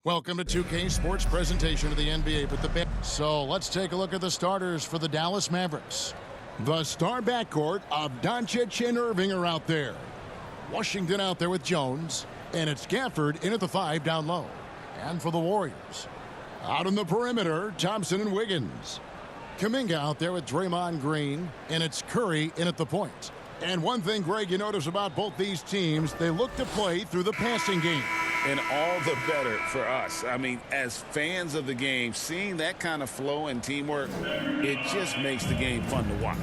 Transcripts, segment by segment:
Welcome to 2K Sports presentation of the NBA with the So let's take a look at the starters for the Dallas Mavericks. The star backcourt of Doncic and Irving are out there. Washington out there with Jones. And it's Gafford in at the 5 down low. And for the Warriors, out on the perimeter, Thompson and Wiggins. Kuminga out there with Draymond Green. And it's Curry in at the point. And one thing, Greg, you notice about both these teams, they look to play through the passing game. And all the better for us. I mean, as fans of the game, seeing that kind of flow and teamwork, it just makes the game fun to watch.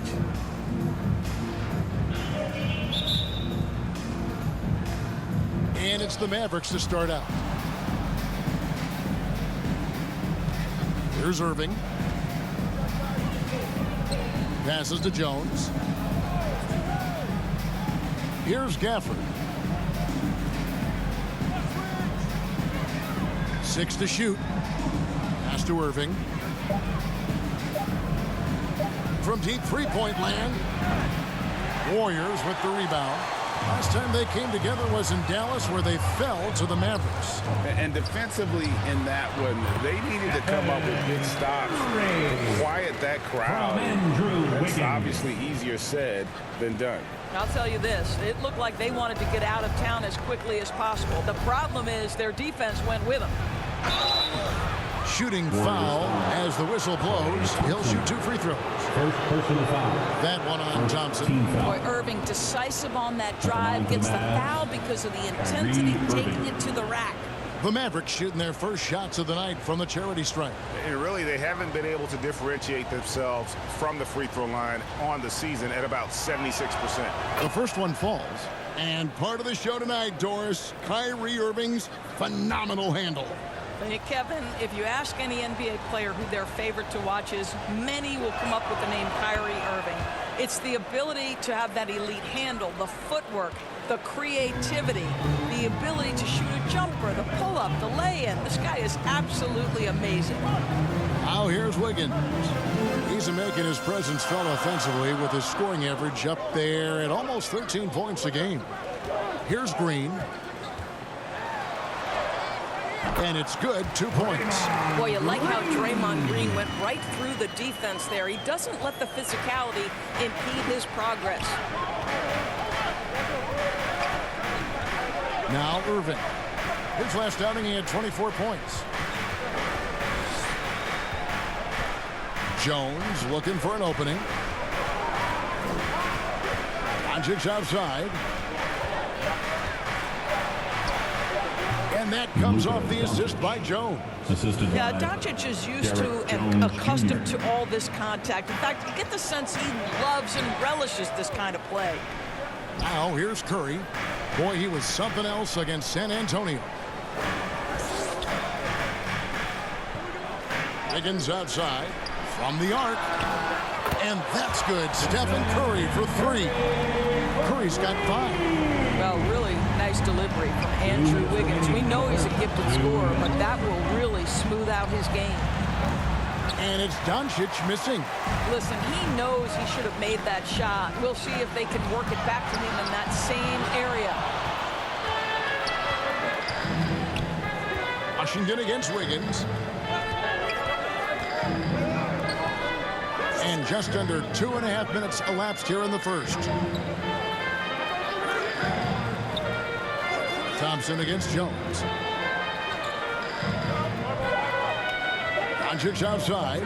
And it's the Mavericks to start out. Here's Irving. Passes to Jones. Here's Gafford. 6 to shoot. Pass to Irving. From deep three-point land. Warriors with the rebound. Last time they came together was in Dallas, where they fell to the Mavericks. And defensively in that one, they needed to come up with big stops, quiet that crowd. That's obviously easier said than done. I'll tell you this, it looked like they wanted to get out of town as quickly as possible. The problem is their defense went with them. Shooting foul as the whistle blows. He'll shoot 2 free throws. First personal foul. That one on Thompson. Boy, Irving decisive on that drive, gets the foul because of the intensity, taking it to the rack. The Mavericks shooting their first shots of the night from the charity stripe. And really, they haven't been able to differentiate themselves from the free throw line on the season at about 76%. The first one falls. And part of the show tonight, Doris, Kyrie Irving's phenomenal handle. Hey, Kevin, if you ask any NBA player who their favorite to watch is, many will come up with the name Kyrie Irving. It's the ability to have that elite handle, the footwork, the creativity, the ability to shoot a jumper, the pull-up, the lay-in. This guy is absolutely amazing. Now here's Wiggins. He's making his presence felt offensively with his scoring average up there at almost 13 points a game. Here's Green. And it's good, 2 points. Boy, you like how Draymond Green went right through the defense there. He doesn't let the physicality impede his progress. Now Irving. His last outing, he had 24 points. Jones looking for an opening. Doncic outside. And that comes off the assist by Jones. Yeah, Doncic is used to and accustomed to all this contact. In fact, you get the sense he loves and relishes this kind of play. Now here's Curry. Boy, he was something else against San Antonio. Wiggins outside from the arc. And that's good. Stephen Curry for 3. Curry's got 5. Well, really nice delivery from Andrew Wiggins. We know he's a gifted scorer, but that will really smooth out his game. And it's Doncic missing. Listen, he knows he should have made that shot. We'll see if they can work it back to him in that same area. Washington against Wiggins. And just under 2.5 minutes elapsed here in the first. Thompson against Jones. Doncic outside.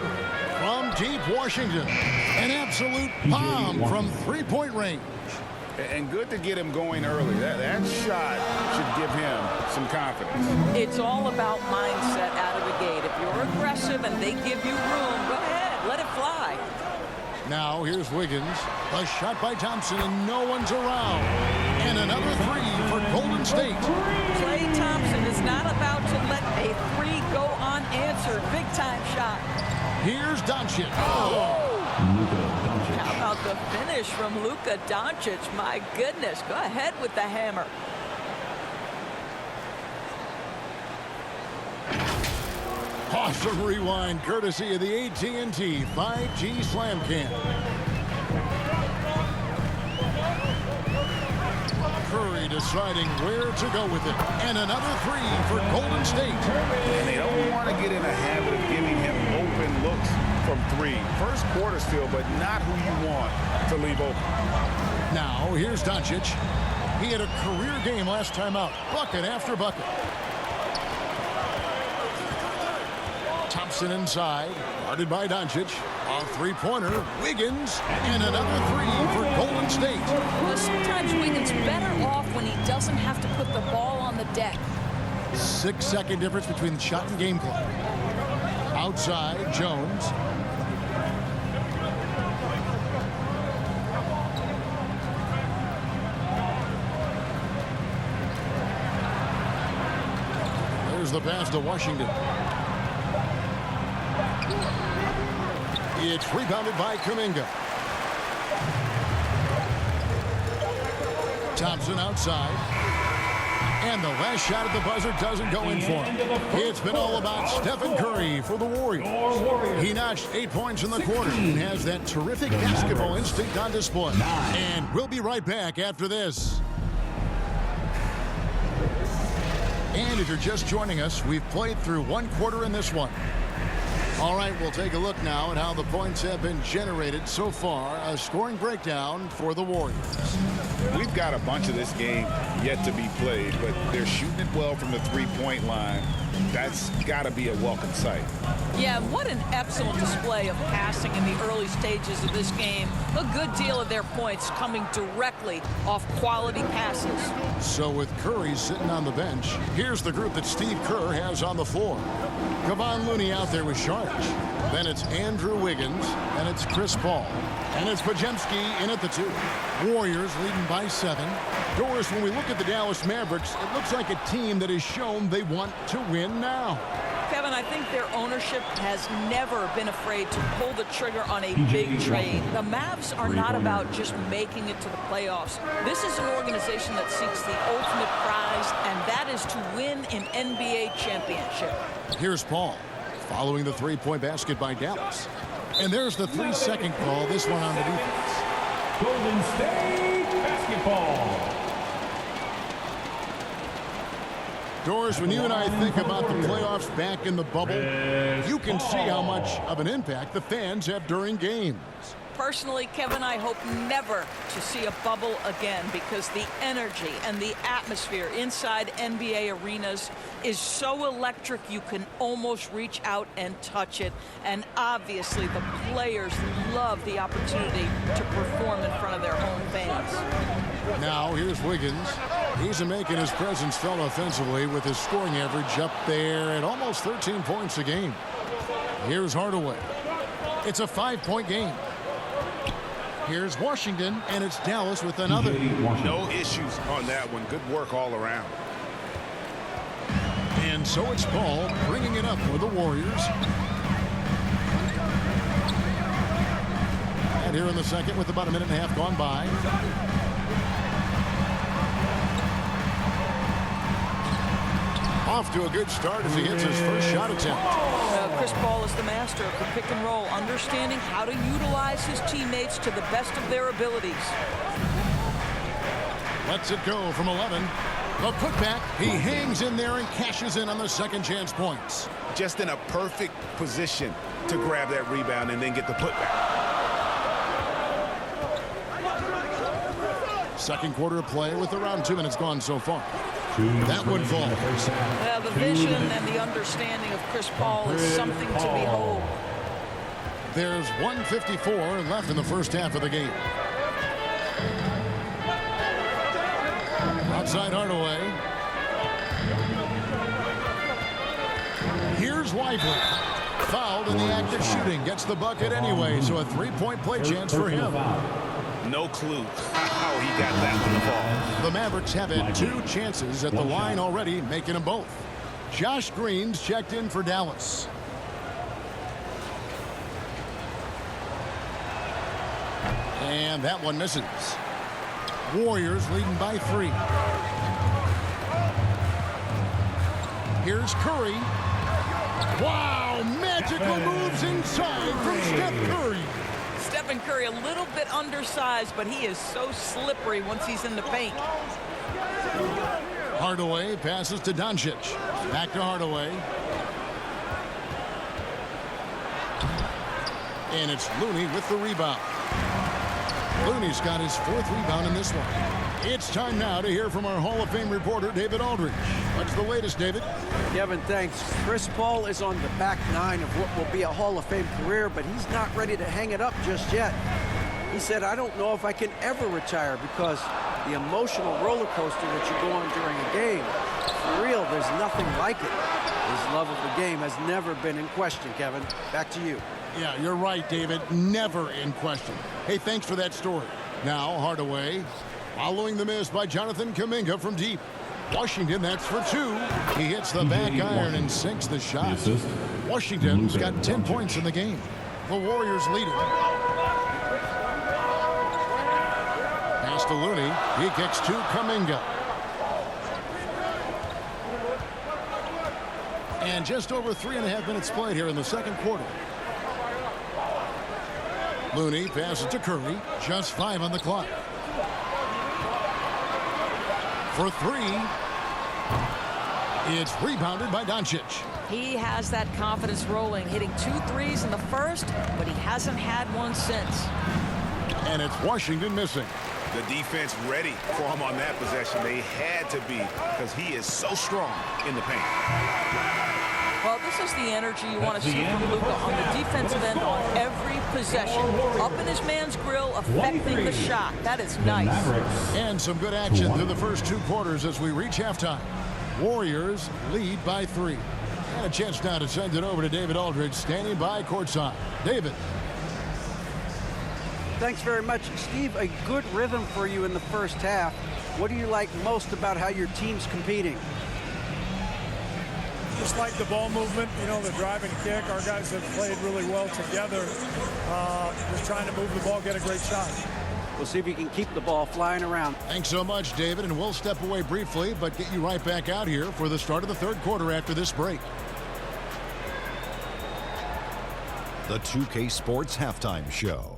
From deep Washington. An absolute bomb from three-point range. And good to get him going early. That shot should give him some confidence. It's all about mindset out of the gate. If you're aggressive and they give you room, go ahead, let it fly. Now here's Wiggins. A shot by Thompson and no one's around. And another 3 for Golden State. Klay Thompson is not about to let a 3 go unanswered. Big time shot. Here's Doncic. How about the finish from Luka Doncic? My goodness, go ahead with the hammer. Awesome rewind courtesy of the AT&T 5G Slam Cam. Curry deciding where to go with it. And another 3 for Golden Golden State. And they don't want to get in a habit of giving him open looks from three. First quarter still, but not who you want to leave open. Now, here's Doncic. He had a career game last time out. Bucket after bucket. Thompson inside. Guarded by Doncic. A three-pointer. Wiggins. And another three for Golden State. Well, sometimes Wiggins better off when he doesn't have to put the ball on the deck. 6-second difference between the shot and game clock. Outside, Jones. There's the pass to Washington. It's rebounded by Kuminga. Thompson outside. And the last shot at the buzzer doesn't go in for him. It's been all about Stephen Curry for the Warriors. He notched 8 points in the quarter and has that terrific basketball instinct on display. And we'll be right back after this. And if you're just joining us, we've played through one quarter in this one. All right, we'll take a look now at how the points have been generated so far. A scoring breakdown for the Warriors. We've got a bunch of this game yet to be played, but they're shooting it well from the three-point line. That's got to be a welcome sight. Yeah, what an excellent display of passing in the early stages of this game. A good deal of their points coming directly off quality passes. So with Curry sitting on the bench, here's the group that Steve Kerr has on the floor. Kevon Looney out there with Sharp. Then it's Andrew Wiggins, and it's Chris Paul. And it's Podziemski in at the 2. Warriors leading by 7. Doris, when we look at the Dallas Mavericks, it looks like a team that has shown they want to win now. Kevin, I think their ownership has never been afraid to pull the trigger on a big trade. The Mavs are not about just making it to the playoffs. This is an organization that seeks the ultimate prize, and that is to win an NBA championship. Here's Paul, following the three-point basket by Dallas. And there's the 3-second call, this one on the defense. Golden State basketball. Doris, when you and I think about the playoffs back in the bubble, you can see how much of an impact the fans have during games. Personally, Kevin, I hope never to see a bubble again because the energy and the atmosphere inside NBA arenas is so electric you can almost reach out and touch it. And obviously the players love the opportunity to perform in front of their home fans. Now here's Wiggins. He's making his presence felt offensively with his scoring average up there at almost 13 points a game. Here's Hardaway. It's a 5-point game. Here's Washington, and it's Dallas with another. No issues on that one. Good work all around. And so it's Paul bringing it up for the Warriors. And here in the second with about a minute and a half gone by. Off to a good start as he hits his first shot attempt. Chris Paul is the master of the pick and roll, understanding how to utilize his teammates to the best of their abilities. Lets it go from 11. The putback, he hangs in there and cashes in on the second chance points. Just in a perfect position to grab that rebound and then get the putback. Second quarter of play with around 2 minutes gone so far. That one falls. Well, the vision and the understanding of Chris Paul is something to behold. There's 1:54 left in the first half of the game. Outside Hardaway. Here's Lively. Fouled in the act of shooting. Gets the bucket anyway, so a 3-point play chance for him. No clue how he got that one to fall. The Mavericks have had 2 chances at the line already, making them both. Josh Green's checked in for Dallas. And that one misses. Warriors leading by 3. Here's Curry. Wow, magical moves inside from Steph Curry. Stephen Curry, a little bit undersized, but he is so slippery once he's in the paint. Hardaway passes to Doncic. Back to Hardaway. And it's Looney with the rebound. Looney's got his 4th rebound in this one. It's time now to hear from our Hall of Fame reporter, David Aldridge. What's the latest, David? Kevin, thanks. Chris Paul is on the back 9 of what will be a Hall of Fame career, but he's not ready to hang it up just yet. He said, I don't know if I can ever retire because the emotional roller coaster that you go on during a game, for real, there's nothing like it. His love of the game has never been in question, Kevin. Back to you. Yeah, you're right, David. Never in question. Hey, thanks for that story. Now, Hardaway. Following the miss by Jonathan Kuminga from deep. Washington, that's for 2. He hits the back iron and sinks the shot. Washington's got 10 points in the game. The Warriors lead it. Pass to Looney. He kicks to Kuminga. And just over 3.5 minutes played here in the second quarter. Looney passes to Curry. Just 5 on the clock. For 3. It's rebounded by Doncic. He has that confidence rolling, hitting 2 threes in the first, but he hasn't had one since. And it's Washington missing. The defense ready for him on that possession. They had to be because he is so strong in the paint. Well, this is the energy you want to see from Luka on the defensive end on every possession. Up in his man's grill, affecting the shot. That is nice. And some good action through the first 2 quarters as we reach halftime. Warriors lead by 3. And a chance now to send it over to David Aldridge, standing by courtside. David. Thanks very much, Steve. A good rhythm for you in the first half. What do you like most about how your team's competing? Just like the ball movement, you know, the drive and kick. Our guys have played really well together. Just trying to move the ball, get a great shot. We'll see if you can keep the ball flying around. Thanks so much, David, and we'll step away briefly, but get you right back out here for the start of the third quarter after this break. The 2K Sports Halftime Show.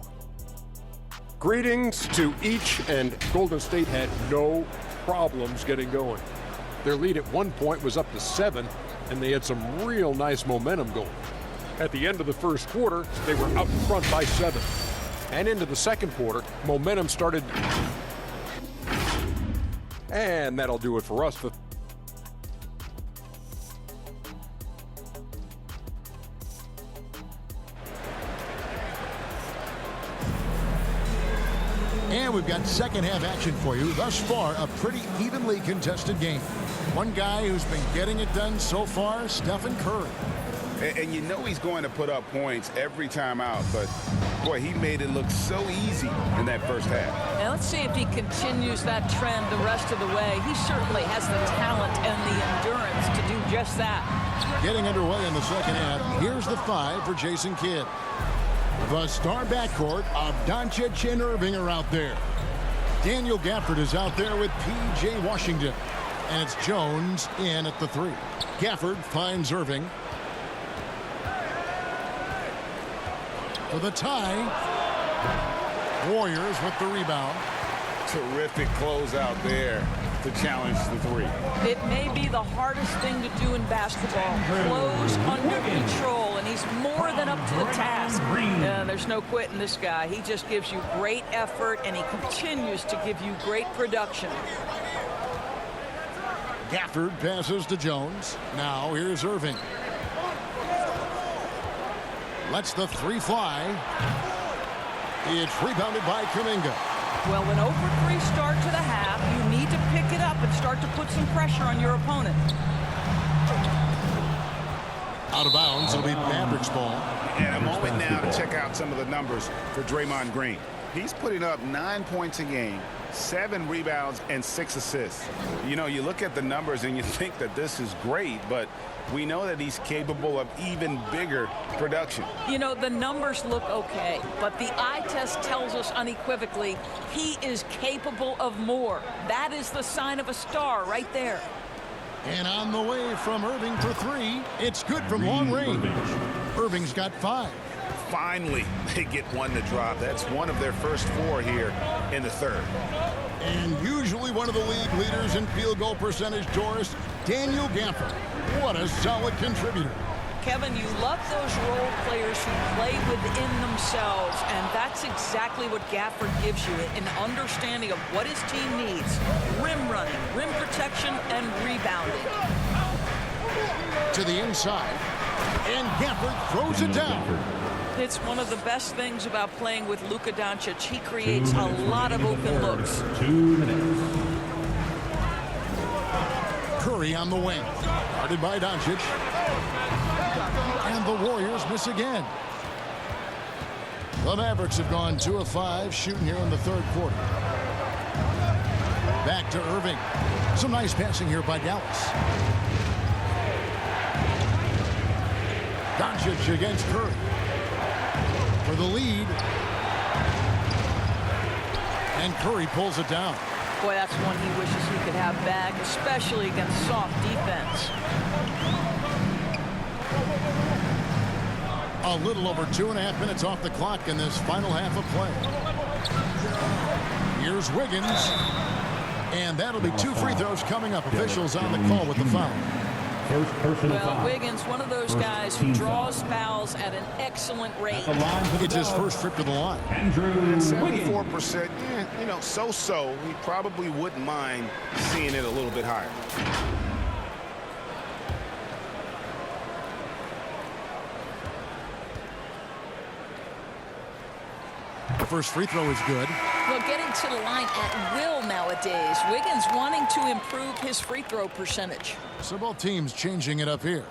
Greetings to each, and Golden State had no problems getting going. Their lead at one point was up to 7, and they had some real nice momentum going. At the end of the first quarter, they were out in front by 7. And into the second quarter, momentum started. And that'll do it for us. And we've got second half action for you. Thus far, a pretty evenly contested game. One guy who's been getting it done so far, Stephen Curry. And you know he's going to put up points every time out, but boy, he made it look so easy in that first half. And let's see if he continues that trend the rest of the way. He certainly has the talent and the endurance to do just that. Getting underway in the second half, here's the 5 for Jason Kidd. The star backcourt of Doncic and Irving are out there. Daniel Gafford is out there with P.J. Washington. And it's Jones in at the 3. Gafford finds Irving. For the tie. Warriors with the rebound. Terrific closeout there to challenge the 3. It may be the hardest thing to do in basketball. Close under control, and he's more than up to the task. There's no quitting this guy. He just gives you great effort, and he continues to give you great production. Gafford passes to Jones. Now here's Irving. Lets the 3 fly. It's rebounded by Kuminga. Well, an over 3 start to the half, you need to pick it up and start to put some pressure on your opponent. Out of bounds, it'll be Mavericks ball. And a moment now to check out some of the numbers for Draymond Green. He's putting up 9 points a game, 7 rebounds, and 6 assists. You know, you look at the numbers and you think that this is great, but we know that he's capable of even bigger production. You know, the numbers look okay, but the eye test tells us unequivocally he is capable of more. That is the sign of a star right there. And on the way from Irving for 3. It's good from long range. Irving's got 5. Finally, they get one to drop. That's one of their first 4 here in the third. And usually one of the league leaders in field goal percentage, Doris, Daniel Gafford. What a solid contributor. Kevin, you love those role players who play within themselves, and that's exactly what Gafford gives you, an understanding of what his team needs. Rim running, rim protection, and rebounding. To the inside, and Gafford throws it down. It's one of the best things about playing with Luka Doncic. He creates a lot of open looks. 2 minutes. Curry on the wing. Guarded by Doncic. And the Warriors miss again. The Mavericks have gone 2 of 5 shooting here in the third quarter. Back to Irving. Some nice passing here by Dallas. Doncic against Curry. For the lead. And Curry pulls it down. Boy, that's one he wishes he could have back, especially against soft defense. A little over 2.5 minutes off the clock in this final half of play. Here's Wiggins. And that'll be 2 free throws coming up. Officials on the call with the foul. First personal Well, foul. Wiggins, one of those guys who draws fouls at an excellent rate. It's his first trip to the line. Andrew Wiggins. 74%, you know, so-so. He probably wouldn't mind seeing it a little bit higher. The first free throw is good. Well, getting to the line at will nowadays. Wiggins wanting to improve his free throw percentage. So both teams changing it up here.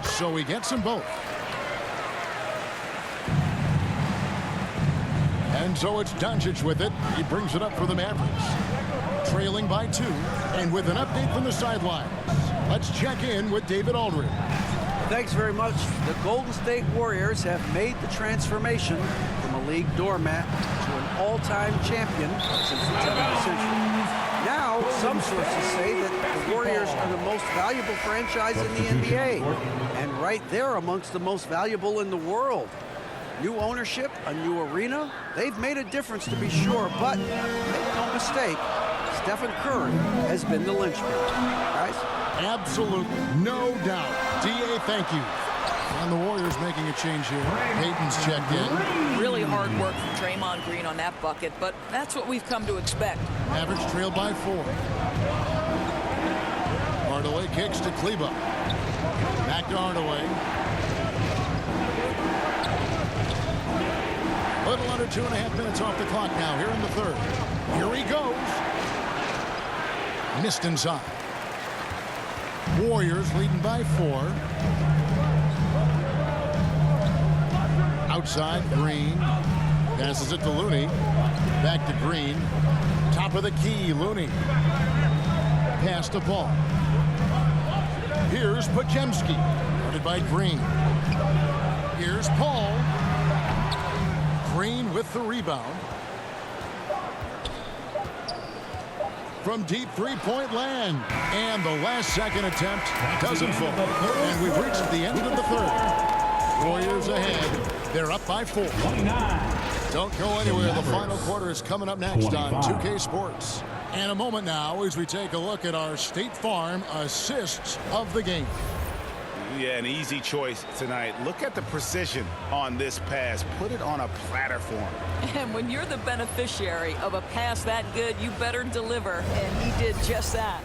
So he gets them both. And so it's Doncic with it. He brings it up for the Mavericks. Trailing by 2. And with an update from the sidelines, let's check in with David Aldridge. Thanks very much. The Golden State Warriors have made the transformation from a league doormat to an all-time champion since the turn of the century. Now, some sources say that the Warriors are the most valuable franchise in the NBA, and right there amongst the most valuable in the world. New ownership, a new arena, they've made a difference to be sure, but make no mistake, Stephen Curry has been the linchpin. Guys? Absolutely, no doubt. D.A., thank you. And the Warriors making a change here. Payton's checked in. Really hard work from Draymond Green on that bucket, but that's what we've come to expect. Mavericks trail by 4. Hardaway kicks to Kleba. Back to Hardaway. Little under 2.5 minutes off the clock now here in the third. Here he goes. Missed inside. Warriors leading by 4. Outside, Green. Passes it to Looney. Back to Green. Top of the key, Looney. Pass to Paul. Here's Podziemski. Guarded by Green. Here's Paul. Green with the rebound. From deep three-point land. And the last second attempt doesn't fall. And we've reached the end of the third. Warriors ahead. They're up by 4. 29. Don't go anywhere. The final quarter is coming up next on 2K Sports. And a moment now as we take a look at our State Farm assists of the game. Yeah, an easy choice tonight. Look at the precision on this pass. Put it on a platter for him. And when you're the beneficiary of a pass that good, you better deliver. And he did just that.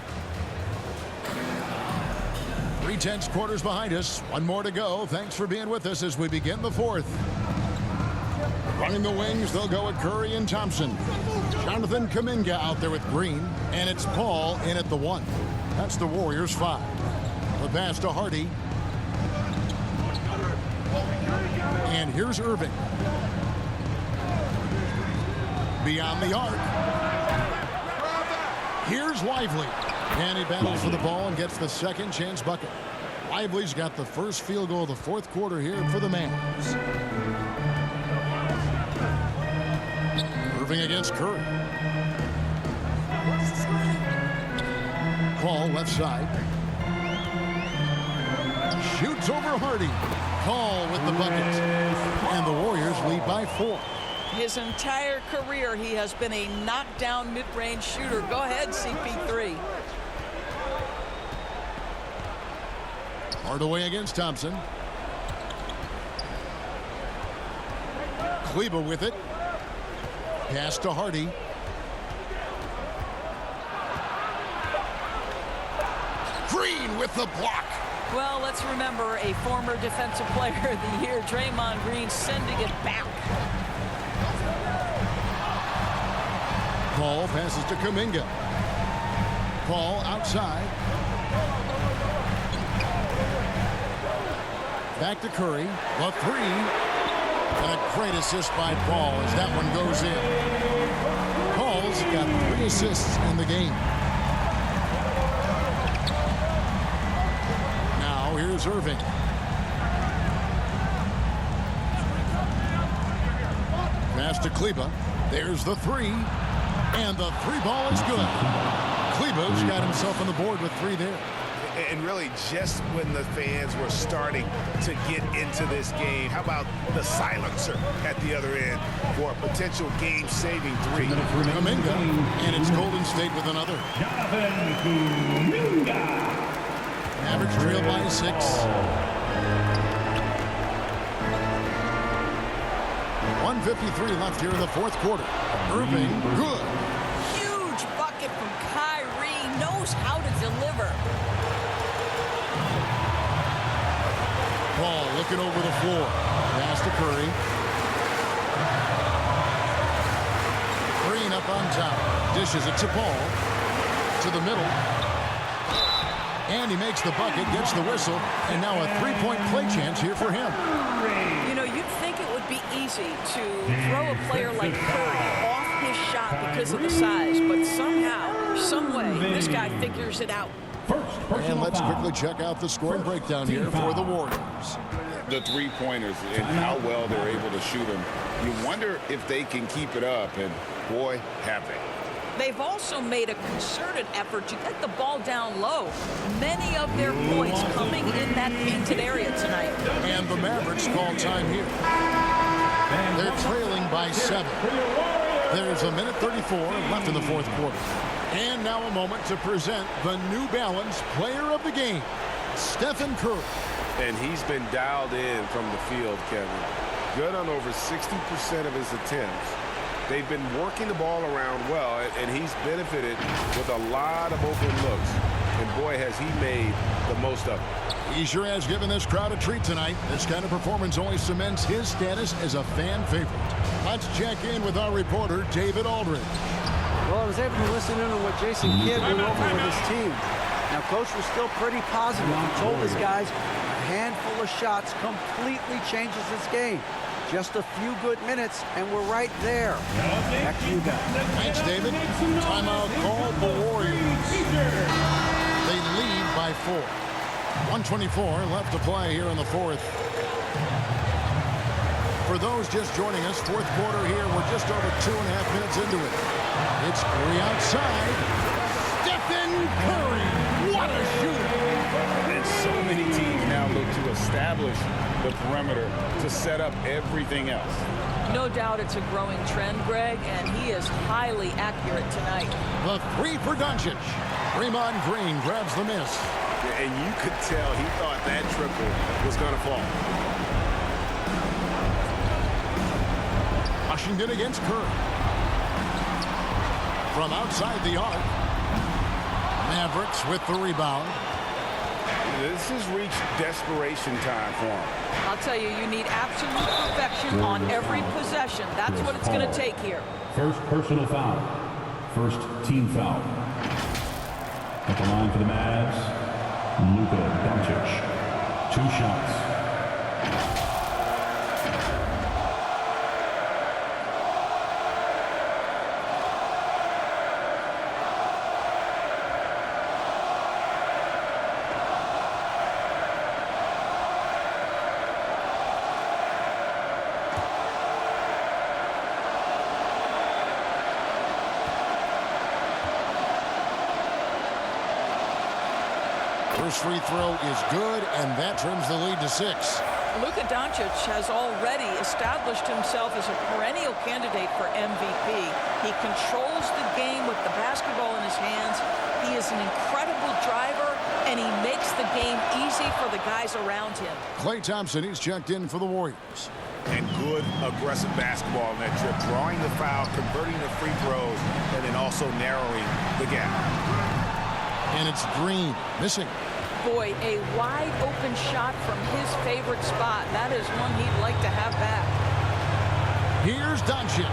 3/10 quarters behind us. One more to go. Thanks for being with us as we begin the fourth. Running the wings, they'll go at Curry and Thompson. Jonathan Kuminga out there with Green. And it's Paul in at the 1. That's the Warriors' 5. The pass to Hardy. And here's Irving. Beyond the arc. Here's Lively. And he battles for the ball and gets the second chance bucket. Lively's got the first field goal of the fourth quarter here for the Mavs. Irving against Curry. Paul left side. Shoots over Hardy. Paul with the bucket. And the Warriors lead by 4. His entire career, he has been a knockdown mid-range shooter. Go ahead, CP3. Hardaway against Thompson. Kleber with it. Pass to Hardy. Green with the block. Well, let's remember a former defensive player of the year, Draymond Green, sending it back. Paul passes to Kuminga. Paul outside. Back to Curry. The three. And a great assist by Paul as that one goes in. Paul's got 3 assists in the game. Now here's Irving. Pass to Kleber. There's the three. And the 3 ball is good. Kleber's got himself on the board with 3 there. And really, just when the fans were starting to get into this game, how about the silencer at the other end for a potential game-saving 3? Kuminga, and it's Golden State with another. Mavericks trail by 6. 1:53 left here in the 4th quarter. Irving, good. Huge bucket from Kyrie. Knows how to deliver. Paul looking over the floor. Pass to Curry. Green up on top. Dishes it to Paul. To the middle. And he makes the bucket, gets the whistle, and now a 3-point play chance here for him. You know, you'd think it would be easy to throw a player like Curry off his shot because of the size, but somehow, some way, this guy figures it out. And let's quickly check out the scoring breakdown here for the Warriors. The 3-pointers and how well they're able to shoot them. You wonder if they can keep it up, and boy, have they. They've also made a concerted effort to get the ball down low. Many of their points coming in that painted area tonight. And the Mavericks call time here. They're trailing by 7. There's 1:34 left in the 4th quarter. And now a moment to present the New Balance Player of the Game, Stephen Curry. And he's been dialed in from the field, Kevin. Good on over 60% of his attempts. They've been working the ball around well, and he's benefited with a lot of open looks. And boy, has he made the most of it. He sure has given this crowd a treat tonight. This kind of performance only cements his status as a fan favorite. Let's check in with our reporter, David Aldridge. Well, I was able to listen in on what Jason Kidd went over with his team. Now, Coach was still pretty positive. He told his guys a handful of shots completely changes this game. Just a few good minutes, and we're right there. Back to you guys. Thanks, David. Timeout called the Warriors. They lead by 4. 1:24 left to play here in the 4th. For those just joining us, 4th quarter here. We're just over 2.5 minutes into it. It's Curry outside. Stephen Curry. What a shooter. And so many teams now look to establish the perimeter to set up everything else. No doubt it's a growing trend, Greg, and he is highly accurate tonight. The 3 for Doncic. Draymond Green grabs the miss. And you could tell he thought that triple was going to fall. Washington against Curry. From outside the arc. Mavericks with the rebound. This has reached desperation time for him. I'll tell you, you need absolute perfection on every possession. That's what it's going to take here. First personal foul. First team foul. At the line for the Mavs, Luka Doncic. 2 shots. First free throw is good, and that trims the lead to 6. Luka Doncic has already established himself as a perennial candidate for MVP. He controls the game with the basketball in his hands. He is an incredible driver, and he makes the game easy for the guys around him. Klay Thompson, he's checked in for the Warriors. And good aggressive basketball in that trip, drawing the foul, converting the free throws, and then also narrowing the gap. And it's Green, missing. Boy, a wide open shot from his favorite spot. That is one he'd like to have back. Here's Doncic.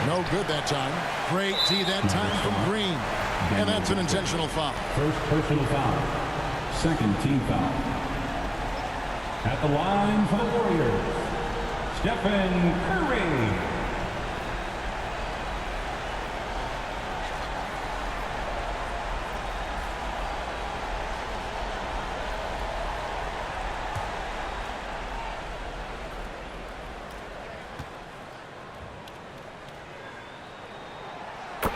No good that time. Great D that time from Green. And that's an intentional foul. First personal foul. Second team foul. At the line for the Warriors, Stephen Curry.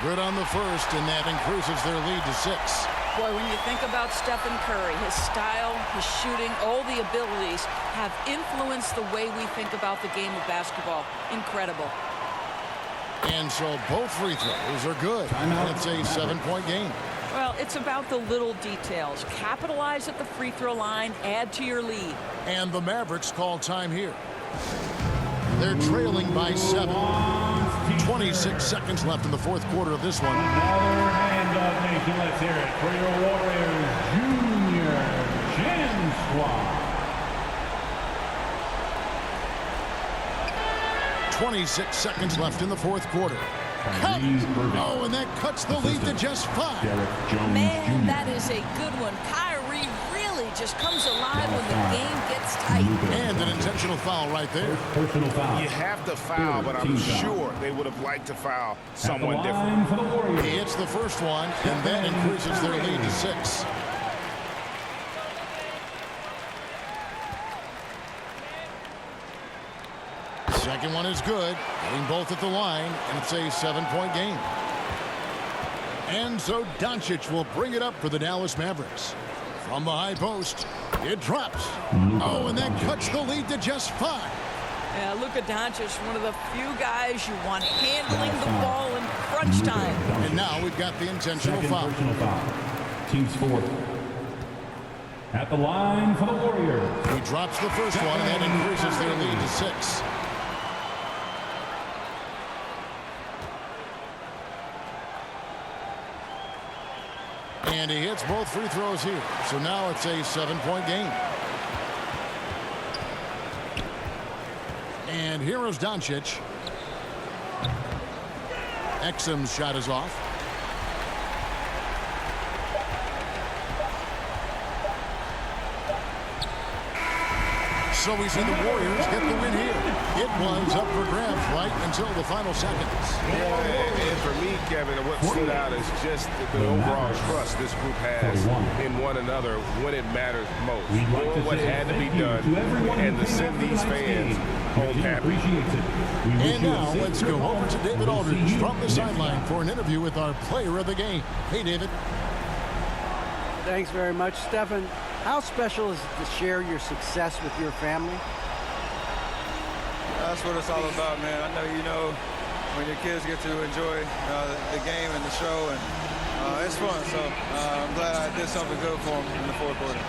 Good on the first, and that increases their lead to 6. Boy, when you think about Stephen Curry, his style, his shooting, all the abilities have influenced the way we think about the game of basketball. Incredible. And so both free throws are good. And it's a 7-point game. Well, it's about the little details. Capitalize at the free throw line, add to your lead. And the Mavericks call time here. They're trailing by 7. 26 seconds left in the fourth quarter of this one. Another hand-up, nation. Let's hear it for your Warriors Junior Gym Squad. 26 seconds left in the fourth quarter. Oh, and that cuts the lead to just 5. Man, that is a good one. Kyrie really just comes alive when the game gets tight. And an intentional foul right there. Personal foul. You have to foul, but I'm sure they would have liked to foul someone different. For the Warriors. He hits the first one, and that increases their lead to 6. Second one is good, getting both at the line, and it's a 7-point game. And so Doncic will bring it up for the Dallas Mavericks. From the high post, it drops. Oh, and that cuts the lead to just 5. Yeah, Luka Doncic, one of the few guys you want handling the ball in crunch time. And now we've got the intentional foul. Personal foul. Team's fourth. At the line for the Warriors. He drops the first one, and that increases their lead to 6. And he hits both free throws here. So now it's a 7-point game. And here is Doncic. Exum's shot is off. So we see the Warriors get the win here. It was up for grabs right until the final seconds. Yeah, and for me, Kevin, what stood out is just the overall trust this group has in one another when it matters most. Doing what had to be done and to send these fans home happy. And now let's go over to David Aldridge from the sideline for an interview with our player of the game. Hey, David. Thanks very much, Stephen. How special is it to share your success with your family? That's what it's all about, man. I know you know when your kids get to enjoy the game and the show, and it's fun. So I'm glad I did something good for them in the fourth quarter.